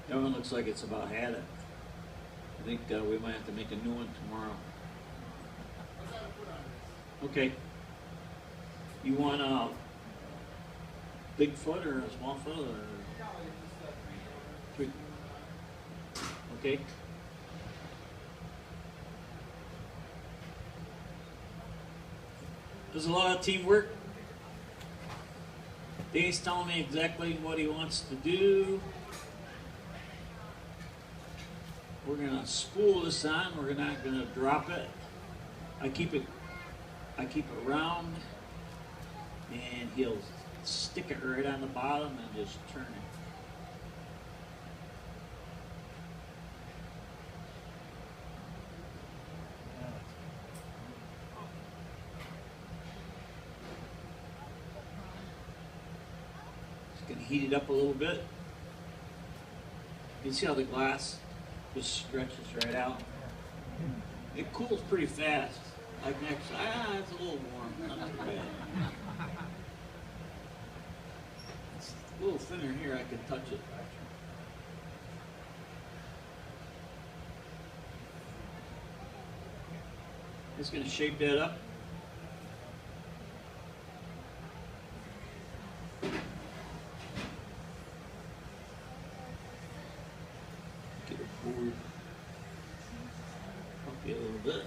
That one looks like it's about had it. I think we might have to make a new one tomorrow. Okay. You want a big foot or a small foot or three? Okay. There's a lot of teamwork. Dave's telling me exactly what he wants to do. We're gonna spool this on. We're not gonna drop it. I keep it round, and he'll stick it right on the bottom and just turn it. Just gonna heat it up a little bit. You see how the glass just stretches right out? It cools pretty fast. Like next, it's a little warm, not too bad. It's a little thinner here, I can touch it. Just gonna shape that up. Get it forward. Pump it a little bit.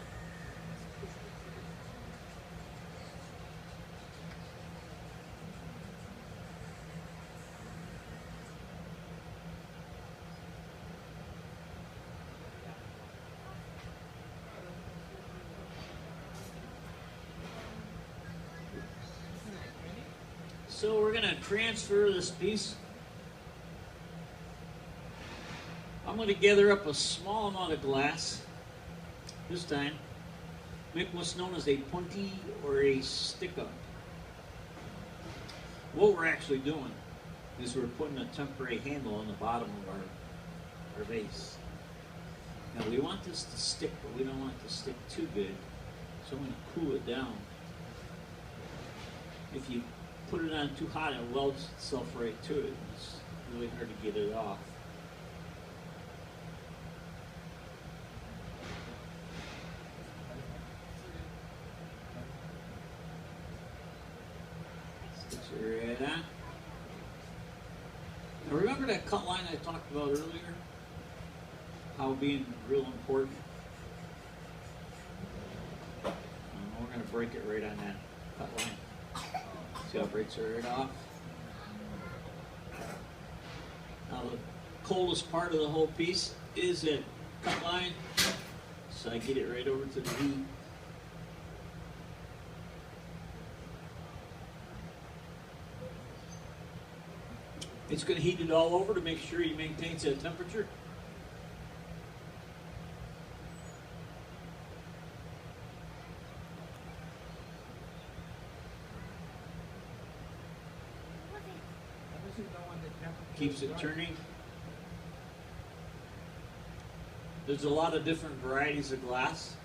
So we're gonna transfer this piece. I'm gonna gather up a small amount of glass this time. Make what's known as a punty or a stick-up. What we're actually doing is we're putting a temporary handle on the bottom of our vase. Now we want this to stick, but we don't want it to stick too good. So I'm gonna cool it down. If you put it on too hot, it welds itself right to it. It's really hard to get it off. Sticks it right on. Now remember that cut line I talked about earlier? How being real important? We're going to break it right on that cut line. See how it breaks it right off? Now the coldest part of the whole piece is that cut line. So I get it right over to the heat. It's going to heat it all over to make sure you maintain that temperature. Keeps it turning. There's a lot of different varieties of glass.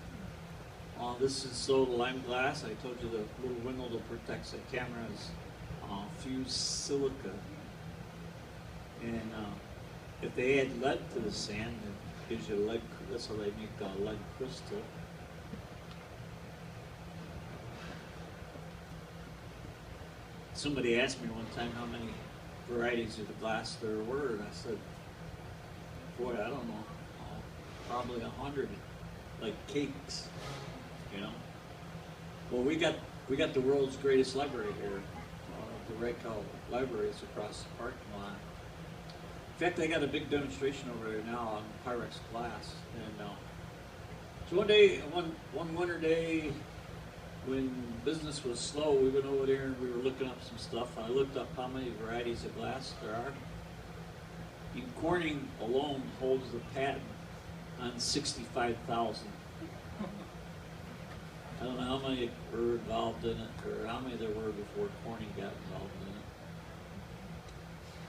This is soda lime glass. I told you the little window that protects the camera is fused silica. And if they add lead to the sand, it gives you lead. That's how they make lead crystal. Somebody asked me one time how many varieties of the glass there were, and I said, boy, I don't know, probably 100, like cakes, you know. Well, we got the world's greatest library here. The Rayco Library is across the parking lot. In fact, they got a big demonstration over there now on Pyrex glass. And so one winter day, when business was slow, we went over there and we were looking up some stuff. I looked up how many varieties of glass there are. And Corning alone holds the patent on 65,000. I don't know how many were involved in it, or how many there were before Corning got involved in it.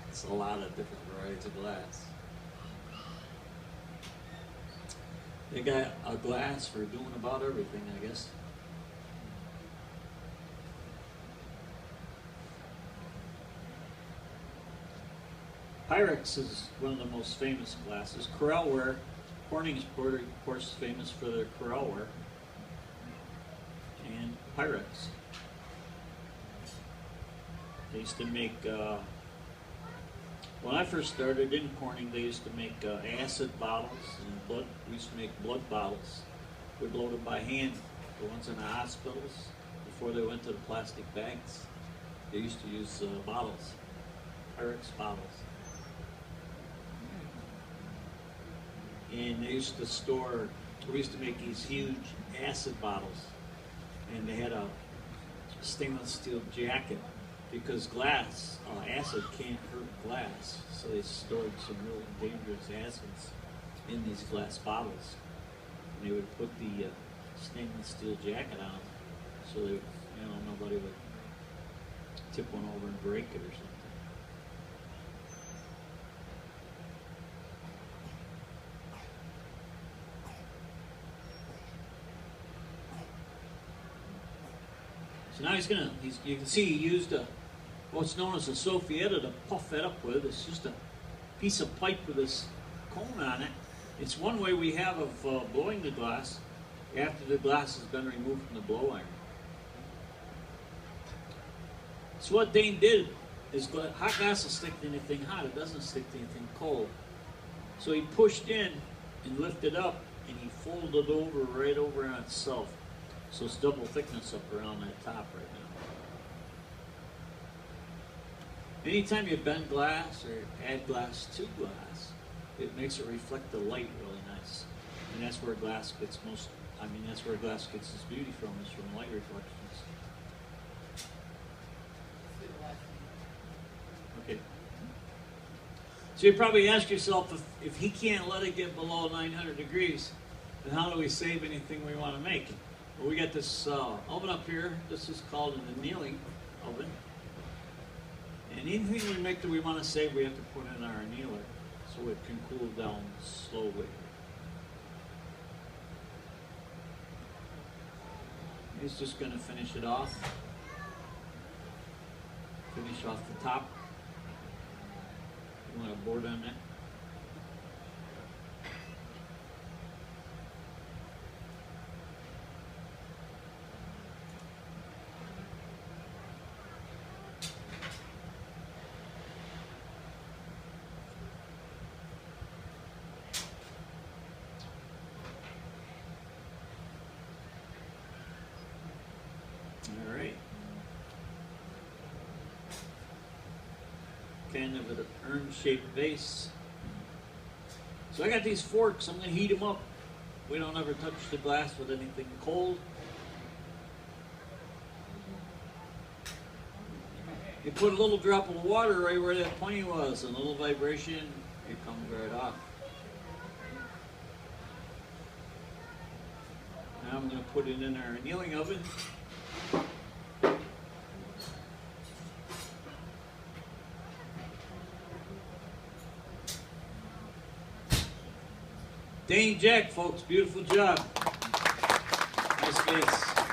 It's a lot of different varieties of glass. They got a glass for doing about everything, I guess. Pyrex is one of the most famous glasses. Corelware, Corning is of course famous for their Corelware, and Pyrex. They used to make, when I first started in Corning, they used to make acid bottles and blood. We used to make blood bottles. We'd load them by hand. The ones in the hospitals, before they went to the plastic bags, they used to use bottles, Pyrex bottles. And they used to store, we used to make these huge acid bottles, and they had a stainless steel jacket because glass, acid can't hurt glass, so they stored some real dangerous acids in these glass bottles. And they would put the stainless steel jacket on, so that nobody would tip one over and break it or something. So now you can see he used what's known as a soffietta to puff it up with. It's just a piece of pipe with this cone on it. It's one way we have of blowing the glass after the glass has been removed from the blow iron. So what Dane did is hot glass will stick to anything hot. It doesn't stick to anything cold. So he pushed in and lifted up, and he folded over right over on itself. So it's double thickness up around that top right now. Anytime you bend glass or add glass to glass, it makes it reflect the light really nice. And that's where glass gets that's where glass gets its beauty from, is from light reflections. Okay. So you probably ask yourself, if he can't let it get below 900 degrees, then how do we save anything we want to make? Well, we got this oven up here. This is called an annealing oven. And anything we make that we want to save, we have to put in our annealer so it can cool down slowly. He's just going to finish it off. Finish off the top. You want a board on that? All right. Kind of an urn-shaped base. So I got these forks. I'm going to heat them up. We don't ever touch the glass with anything cold. You put a little drop of water right where that pointy was, and a little vibration, it comes right off. Now I'm going to put it in our annealing oven. Dane Jack, folks, beautiful job. Nice face.